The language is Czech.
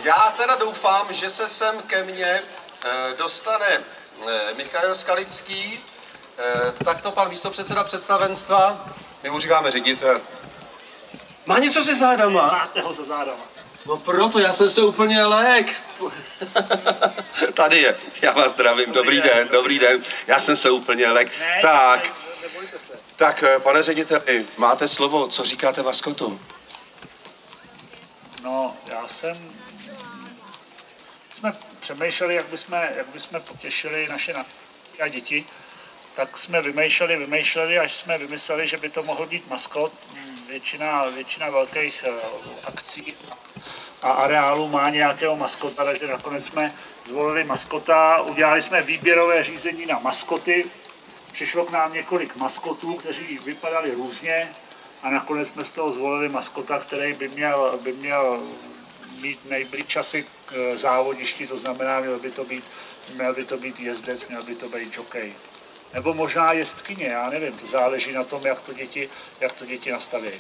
Já teda doufám, že se sem ke mně dostane Michael Skalický, takto pan místopředseda představenstva, my mu říkáme ředitel. Má něco se zádama? Máte ho se zádama. No proto, já jsem se úplně lék. Tady je, já vás zdravím, dobrý den, já jsem se úplně lék. Tak, nebojte se. tak pane řediteli, máte slovo, co říkáte maskotu? No, jsme přemýšleli, jak bychom potěšili naše a děti, tak jsme vymýšleli, až jsme vymysleli, že by to mohl být maskot. Většina velkých akcí a areálů má nějakého maskota, takže nakonec jsme zvolili maskota, udělali jsme výběrové řízení na maskoty, přišlo k nám několik maskotů, kteří vypadali různě a nakonec jsme z toho zvolili maskota, který by měl mít nejblíž časy k závodišti, to znamená, měl by to být jezdec, měl by to být jockey. Nebo možná jezdkyně, já nevím, to záleží na tom, jak to děti nastaví.